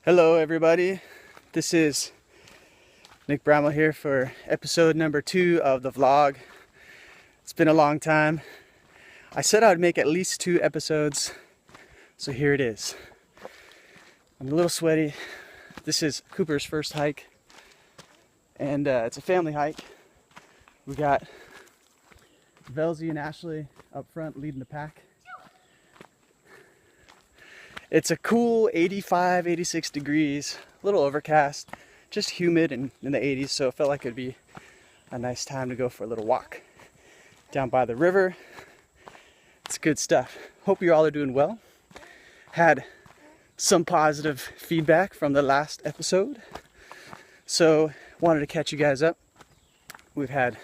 Hello everybody, this is Nick Bramwell here for episode number 2 of the vlog. It's been a long time. I said I would make at least 2 episodes, so here it is. I'm a little sweaty. This is Cooper's first hike, and it's a family hike. We got Velzy and Ashley up front leading the pack. It's a cool 85, 86 degrees, a little overcast, just humid and in the 80s, so it felt like it'd be a nice time to go for a little walk down by the river. It's good stuff. Hope you all are doing well. Had some positive feedback from the last episode, so wanted to catch you guys up. We've had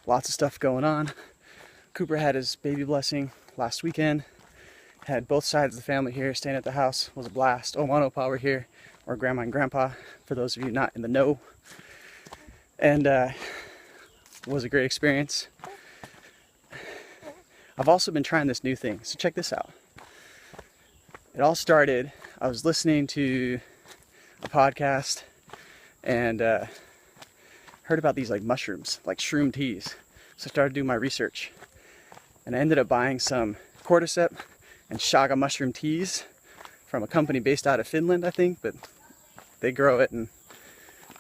lots of stuff going on. Cooper had his baby blessing last weekend. Had both sides of the family here, staying at the house. It was a blast. Oma and Opa were here, or Grandma and Grandpa, for those of you not in the know. And it was a great experience. I've also been trying this new thing, so check this out. It all started, I was listening to a podcast and heard about these like mushrooms, like shroom teas. So I started doing my research. And I ended up buying some cordyceps and chaga mushroom teas from a company based out of Finland, I think, but they grow it and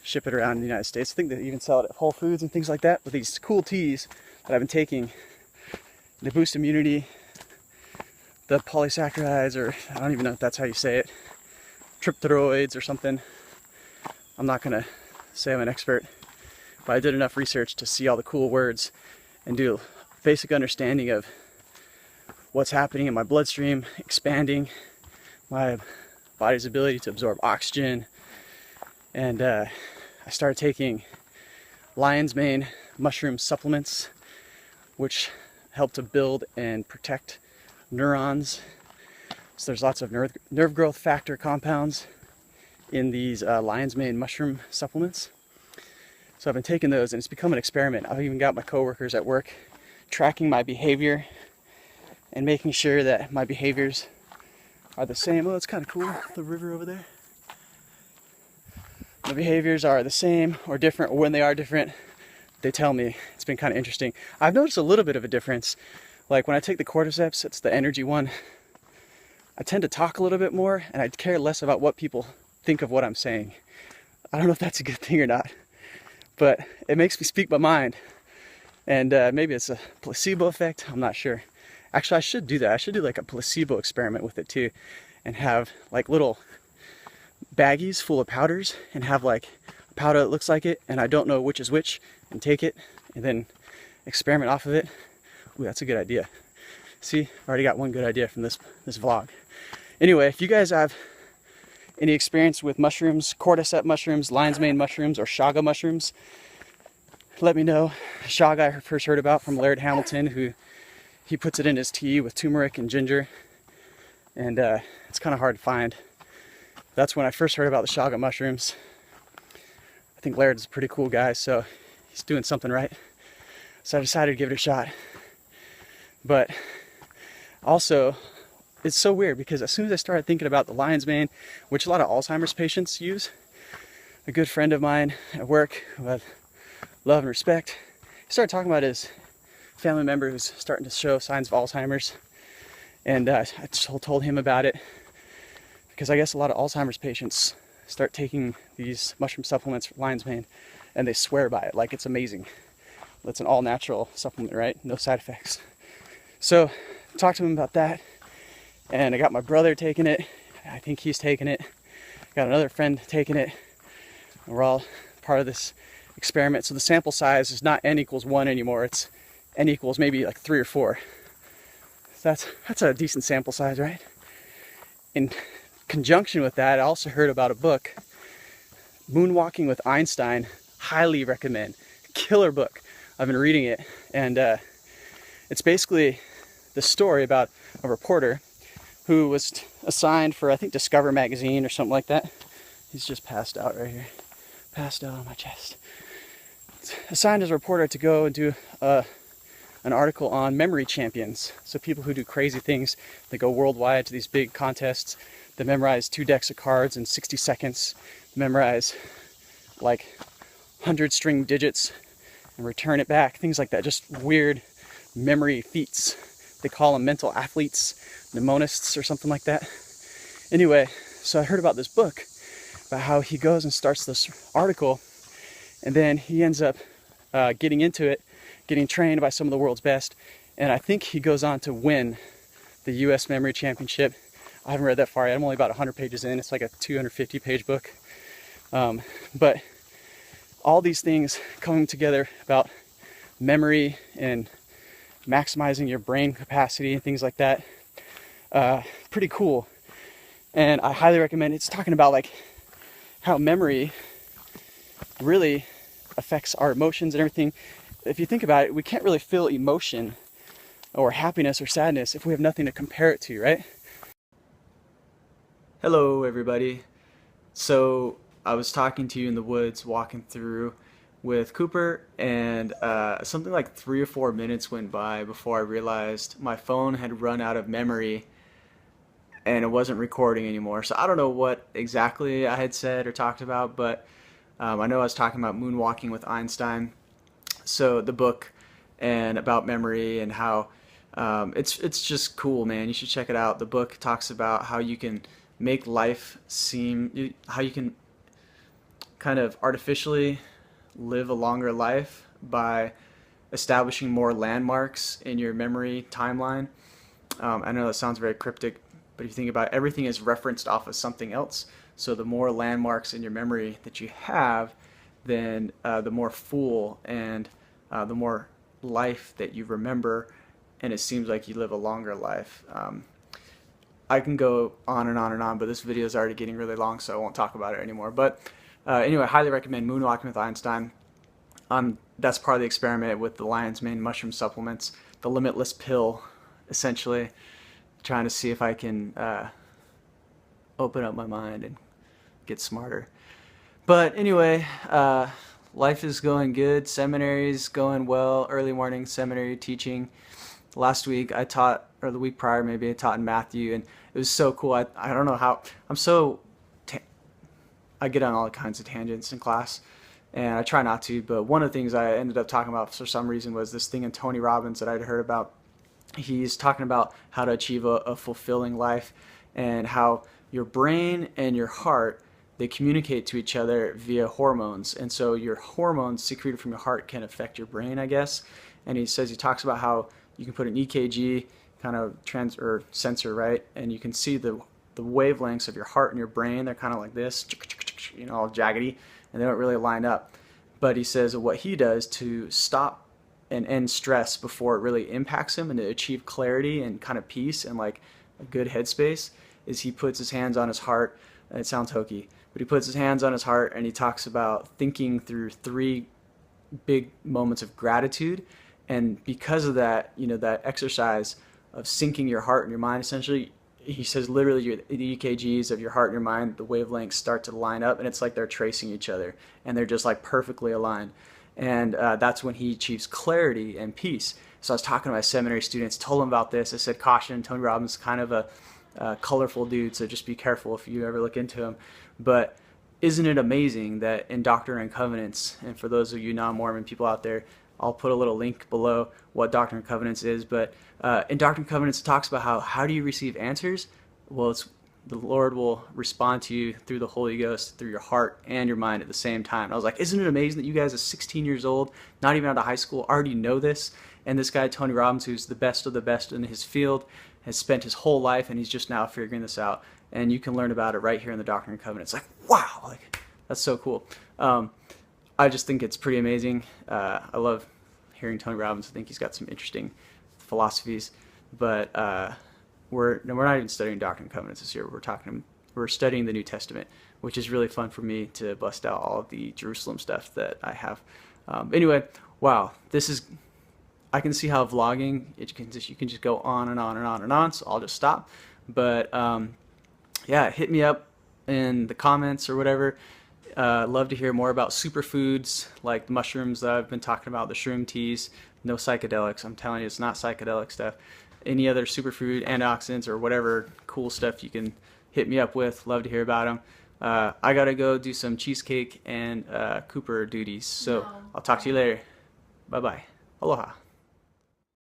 ship it around the United States. I think they even sell it at Whole Foods and things like that. But these cool teas that I've been taking, they boost immunity, the polysaccharides, or I don't even know if that's how you say it, tryptoroids or something. I'm not gonna say I'm an expert, but I did enough research to see all the cool words and do a basic understanding of what's happening in my bloodstream, expanding my body's ability to absorb oxygen. And I started taking lion's mane mushroom supplements, which help to build and protect neurons. So there's lots of nerve growth factor compounds in these lion's mane mushroom supplements. So I've been taking those, and it's become an experiment. I've even got my coworkers at work tracking my behavior and making sure that my behaviors are the same. Oh, it's kind of cool, the river over there. The behaviors are the same or different, or when they are different, they tell me. It's been kind of interesting. I've noticed a little bit of a difference. Like when I take the cordyceps, it's the energy one, I tend to talk a little bit more, and I care less about what people think of what I'm saying. I don't know if that's a good thing or not, but it makes me speak my mind. And maybe it's a placebo effect, I'm not sure. Actually, I should do that. I should do like a placebo experiment with it too, and have like little baggies full of powders, and have like a powder that looks like it, and I don't know which is which, and take it, and then experiment off of it. Ooh, that's a good idea. See, I've already got one good idea from this vlog. Anyway, if you guys have any experience with mushrooms, cordyceps mushrooms, lion's mane mushrooms, or chaga mushrooms, let me know. Chaga I first heard about from Laird Hamilton, who he puts it in his tea with tumeric and ginger, and it's kind of hard to find. That's when I first heard about the chaga mushrooms. I think Laird's a pretty cool guy, so he's doing something right. So I decided to give it a shot. But also, it's so weird because as soon as I started thinking about the lion's mane, which a lot of Alzheimer's patients use, a good friend of mine at work who I love and respect, he started talking about his family member who's starting to show signs of Alzheimer's, and I told him about it because I guess a lot of Alzheimer's patients start taking these mushroom supplements for lion's mane, and they swear by it like it's amazing. It's an all-natural supplement, right? No side effects. So I talked to him about that, and I got my brother taking it. I think he's taking it. Got another friend taking it. And we're all part of this experiment. So the sample size is not n equals 1 anymore. It's n equals maybe like 3 or 4. So that's a decent sample size, right? In conjunction with that, I also heard about a book, Moonwalking with Einstein. Highly recommend. Killer book. I've been reading it, and it's basically the story about a reporter who was assigned for, I think, Discover magazine or something like that. He's just passed out right here. Passed out on my chest. Assigned as a reporter to go and do an article on memory champions. So people who do crazy things, they go worldwide to these big contests They memorize 2 decks of cards in 60 seconds. They memorize like 100 string digits and return it back. Things like that. Just weird memory feats. They call them mental athletes, mnemonists or something like that. Anyway, so I heard about this book about how he goes and starts this article, and then he ends up getting into it, getting trained by some of the world's best, and I think he goes on to win the US Memory Championship. I haven't read that far yet. I'm only about 100 pages in. It's like a 250 page book. But all these things coming together about memory and maximizing your brain capacity and things like that, pretty cool. And I highly recommend it. It's talking about like how memory really affects our emotions and everything. If you think about it, we can't really feel emotion or happiness or sadness if we have nothing to compare it to, right? Hello everybody. So I was talking to you in the woods, walking through with Cooper, and something like 3 or 4 minutes went by before I realized my phone had run out of memory and it wasn't recording anymore. So I don't know what exactly I had said or talked about, but I know I was talking about moonwalking with Einstein, so the book, and about memory and how it's just cool, man. You should check it out. The book talks about how you can make life seem, how you can kind of artificially live a longer life by establishing more landmarks in your memory timeline. I know that sounds very cryptic, but if you think about it, everything is referenced off of something else. So the more landmarks in your memory that you have, then the more full and the more life that you remember, and it seems like you live a longer life. I can go on and on and on, but this video is already getting really long, so I won't talk about it anymore. But anyway, I highly recommend Moonwalking with Einstein. That's part of the experiment with the lion's mane mushroom supplements, the limitless pill, essentially, trying to see if I can open up my mind and get smarter. But anyway, life is going good. Seminary's going well. Early morning seminary teaching. Last week I taught, or the week prior maybe, I taught in Matthew, and it was so cool. I don't know how, I get on all kinds of tangents in class, and I try not to, but one of the things I ended up talking about for some reason was this thing in Tony Robbins that I'd heard about. He's talking about how to achieve a fulfilling life, and how your brain and your heart, they communicate to each other via hormones, and so your hormones secreted from your heart can affect your brain, I guess. And he talks about how you can put an EKG kind of sensor, right, and you can see the wavelengths of your heart and your brain. They're kind of like this, you know, all jaggedy, and they don't really line up. But he says what he does to stop and end stress before it really impacts him, and to achieve clarity and kind of peace and like a good headspace, is he puts his hands on his heart. It sounds hokey, but he puts his hands on his heart and he talks about thinking through 3 big moments of gratitude. And because of that, you know, that exercise of syncing your heart and your mind, essentially, he says literally the EKGs of your heart and your mind, the wavelengths start to line up, and it's like they're tracing each other, and they're just like perfectly aligned. And that's when he achieves clarity and peace. So I was talking to my seminary students, told them about this. I said, caution, Tony Robbins is kind of a colorful dude, so just be careful if you ever look into him. But isn't it amazing that in Doctrine and Covenants, and for those of you non-Mormon people out there, I'll put a little link below what Doctrine and Covenants is, but in Doctrine and Covenants it talks about how do you receive answers? Well, it's the Lord will respond to you through the Holy Ghost, through your heart and your mind at the same time. And I was like, isn't it amazing that you guys at 16 years old, not even out of high school, already know this? And this guy, Tony Robbins, who's the best of the best in his field, has spent his whole life, and he's just now figuring this out. And you can learn about it right here in the Doctrine and Covenants. Like, wow, like, that's so cool. I just think it's pretty amazing. I love hearing Tony Robbins. I think he's got some interesting philosophies. But we're not even studying Doctrine and Covenants this year. We're studying the New Testament, which is really fun for me to bust out all of the Jerusalem stuff that I have. Anyway, wow, I can see how vlogging, you can just go on and on and on and on, so I'll just stop. But yeah, hit me up in the comments or whatever. Love to hear more about superfoods, like the mushrooms that I've been talking about, the shroom teas. No psychedelics, I'm telling you, it's not psychedelic stuff. Any other superfood, antioxidants, or whatever cool stuff you can hit me up with. Love to hear about them. I gotta go do some cheesecake and Cooper duties, so No. I'll talk to you later. Bye bye. Aloha.